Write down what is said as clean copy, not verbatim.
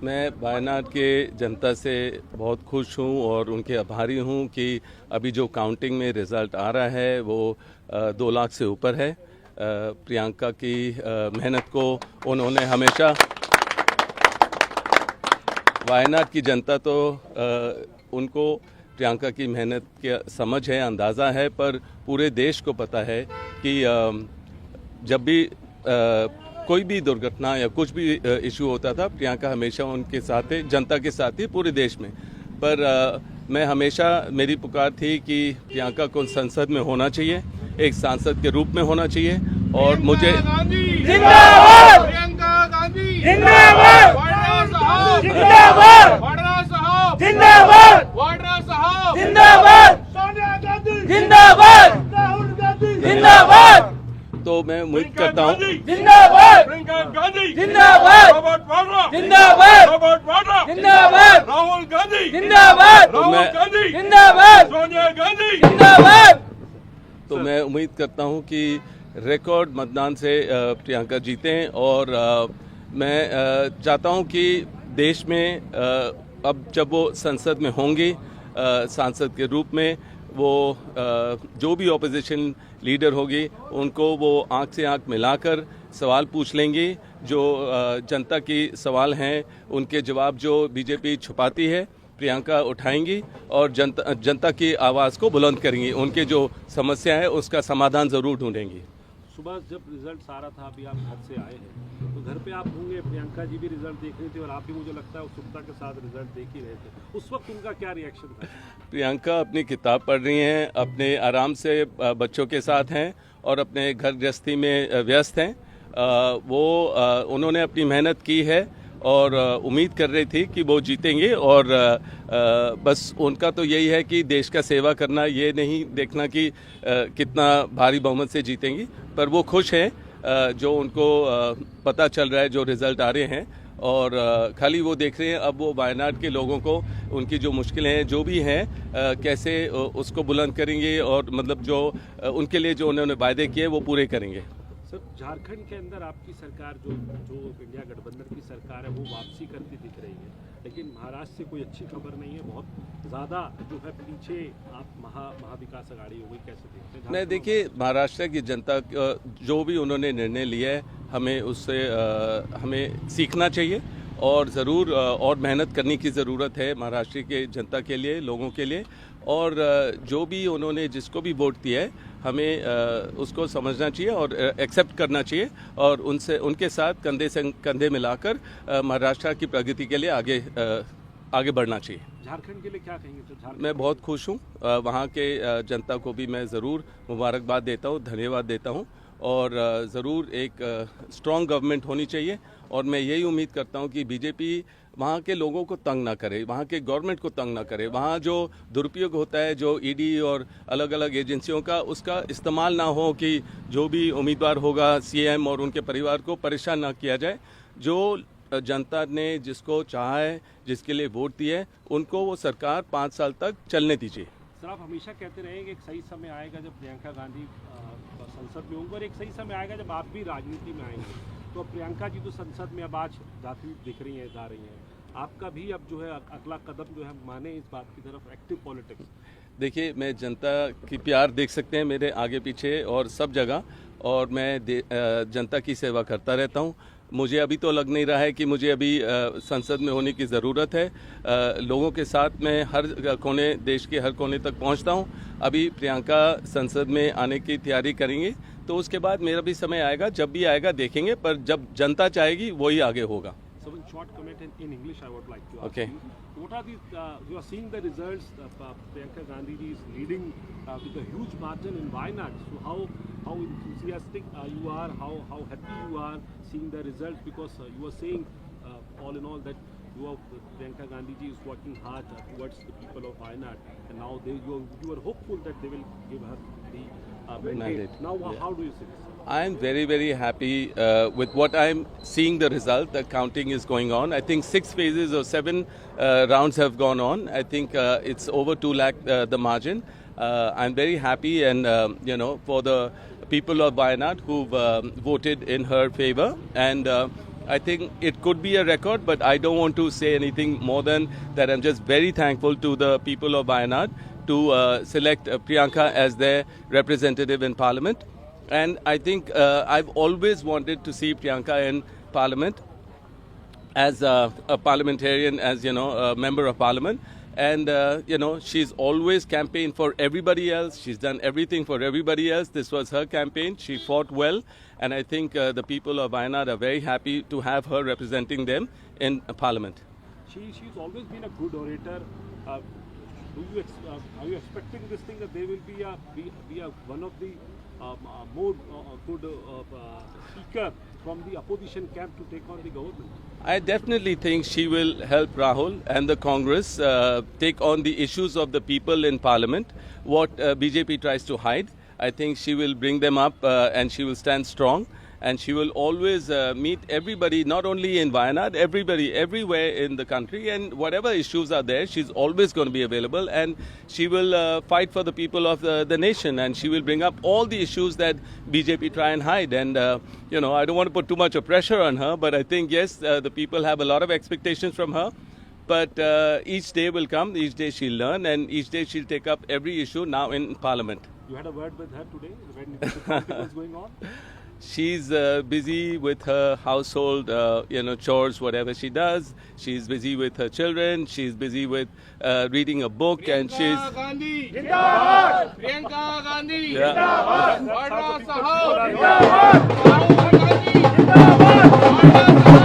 मैं वायनाड के जनता से बहुत खुश हूं और उनके आभारी हूं कि अभी जो काउंटिंग में रिज़ल्ट आ रहा है वो 2 लाख से ऊपर है। प्रियंका की मेहनत को उन्होंने हमेशा, वायनाड की जनता तो उनको प्रियंका की मेहनत की समझ है, अंदाज़ा है, पर पूरे देश को पता है कि जब भी कोई भी दुर्घटना या कुछ भी इशू होता था, प्रियंका हमेशा उनके साथ है, जनता के साथ ही पूरे देश में। पर मैं हमेशा, मेरी पुकार थी कि प्रियंका को संसद में होना चाहिए, एक सांसद के रूप में होना चाहिए। और मुझे जिंदाबाद प्रियंका गांधी जिंदाबाद जिंदाबाद जिंदाबाद जिंदाबाद सोनिया गांधी जिंदाबाद राहुल गांधी जिंदाबाद। तो मैं उम्मीद करता हूँ जिंदाबाद प्रियंका गांधी जिंदाबाद जिंदाबाद जिंदाबाद राहुल गांधी जिंदाबाद राहुल गांधी जिंदाबाद सोनिया गांधी जिंदाबाद। तो मैं उम्मीद करता हूँ कि रिकॉर्ड मतदान से प्रियंका जीतें और मैं चाहता हूँ कि देश में अब जब वो संसद में होंगी सांसद के रूप में, वो जो भी ऑपोजिशन लीडर होगी उनको वो आंख से आंख मिलाकर सवाल पूछ लेंगी। जो जनता की सवाल हैं उनके जवाब जो बीजेपी छुपाती है, प्रियंका उठाएंगी और जनता की आवाज़ को बुलंद करेंगी। उनके जो समस्या है उसका समाधान ज़रूर ढूंढेंगी। सुबह जब रिजल्ट आ रहा था, अभी आप घर से आए हैं तो घर पे आप होंगे, प्रियंका जी भी रिजल्ट देख रही थी और आप भी, मुझे लगता है, उत्सुकता के साथ रिजल्ट देख ही रहे थे। उस वक्त उनका क्या रिएक्शन था? प्रियंका अपनी किताब पढ़ रही हैं, अपने आराम से बच्चों के साथ हैं और अपने घर गृहस्थी में व्यस्त हैं। उन्होंने अपनी मेहनत की है और उम्मीद कर रही थी कि वो जीतेंगे और बस उनका तो यही है कि देश का सेवा करना, ये नहीं देखना कि कितना भारी बहुमत से जीतेंगी। पर वो खुश हैं जो उनको पता चल रहा है, जो रिज़ल्ट आ रहे हैं, और खाली वो देख रहे हैं अब वो वायनाड के लोगों को उनकी जो मुश्किलें हैं, जो भी हैं, कैसे उसको बुलंद करेंगे और मतलब जो उनके लिए जो उन्होंने वायदे किए वो पूरे करेंगे। सर, झारखंड के अंदर आपकी सरकार जो इंडिया गठबंधन की सरकार है वो वापसी करती दिख रही है, लेकिन महाराष्ट्र से कोई अच्छी खबर नहीं है। बहुत ज़्यादा जो है पीछे आप महाविकास अघाड़ी हो गई, कैसे देखते हैं? नहीं, देखिए, महाराष्ट्र की जनता जो भी उन्होंने निर्णय लिया है, हमें उससे हमें सीखना चाहिए और ज़रूर और मेहनत करने की ज़रूरत है महाराष्ट्र के जनता के लिए, लोगों के लिए। और जो भी उन्होंने जिसको भी वोट दिया है, हमें उसको समझना चाहिए और एक्सेप्ट करना चाहिए और उनके साथ कंधे से कंधे मिलाकर महाराष्ट्र की प्रगति के लिए आगे बढ़ना चाहिए। झारखंड के लिए क्या कहेंगे? तो मैं बहुत खुश हूँ, वहाँ के जनता को भी मैं ज़रूर मुबारकबाद देता हूँ, धन्यवाद देता हूँ और ज़रूर एक स्ट्रॉन्ग गवर्नमेंट होनी चाहिए। और मैं यही उम्मीद करता हूँ कि बीजेपी वहाँ के लोगों को तंग ना करे, वहाँ के गवर्नमेंट को तंग ना करे, वहाँ जो दुरुपयोग होता है, जो ईडी और अलग अलग एजेंसियों का, उसका इस्तेमाल ना हो कि जो भी उम्मीदवार होगा सीएम और उनके परिवार को परेशान ना किया जाए। जो जनता ने जिसको चाहा है, जिसके लिए वोट दिए है, उनको वो सरकार 5 साल तक चलने दीजिए। सर, आप हमेशा कहते रहेंगे कि एक सही समय आएगा जब प्रियंका गांधी संसद में होंगे और एक सही समय आएगा जब आप भी राजनीति में आएंगे। तो प्रियंका जी तो संसद में अब आज जाती दिख रही हैं, जा रही हैं, आपका भी अब जो है अगला कदम जो है माने इस बात की तरफ, एक्टिव पॉलिटिक्स? देखिए, मैं जनता की प्यार देख सकते हैं मेरे आगे पीछे और सब जगह, और मैं जनता की सेवा करता रहता हूँ। मुझे अभी तो लग नहीं रहा है कि मुझे अभी संसद में होने की ज़रूरत है। लोगों के साथ मैं हर कोने, देश के हर कोने तक पहुंचता हूं। अभी प्रियंका संसद में आने की तैयारी करेंगे तो उसके बाद मेरा भी समय आएगा, जब भी आएगा देखेंगे, पर जब जनता चाहेगी वही आगे होगा। So in short comment in English, I would like to ask Okay. you, what are these, you are seeing the results, Priyanka Gandhi ji is leading with a huge margin in Wayanad. So how enthusiastic you are, how happy you are seeing the results, because you are saying all in all that Priyanka Gandhi ji is working hard towards the people of Wayanad, and now you are hopeful that they will give her the mandate. Now, how do you see this? I am very, very happy with what I am seeing the result. The counting is going on. I think 6 phases or 7 rounds have gone on. I think it's over 2 lakh the margin. I'm very happy, and for the people of Wayanad who've voted in her favor, and I think it could be a record, but I don't want to say anything more than that. I'm just very thankful to the people of Wayanad to select Priyanka as their representative in Parliament. And I think I've always wanted to see Priyanka in Parliament as a parliamentarian, as a member of Parliament. And she's always campaigned for everybody else. She's done everything for everybody else. This was her campaign. She fought well, and I think the people of Wayanad are very happy to have her representing them in Parliament. She's always been a good orator. Are you expecting this thing that they will be one of the more good speaker from the opposition camp to take on the government? I definitely think she will help Rahul and the Congress take on the issues of the people in Parliament, what BJP tries to hide. I think she will bring them up and she will stand strong. And she will always meet everybody, not only in Wayanad, everybody, everywhere in the country. And whatever issues are there, she's always going to be available. And she will fight for the people of the nation. And she will bring up all the issues that BJP try and hide. And, I don't want to put too much of pressure on her. But I think, yes, the people have a lot of expectations from her. But each day will come, each day she'll learn. And each day she'll take up every issue now in Parliament. You had a word with her today when the conference was going on? She's busy with her household, chores, whatever she does. She's busy with her children. She's busy with reading a book, and she's. Gandhi Jindabad! Priyanka Gandhi Yeah. Jindabad! Rahul Gandhi Jindabad!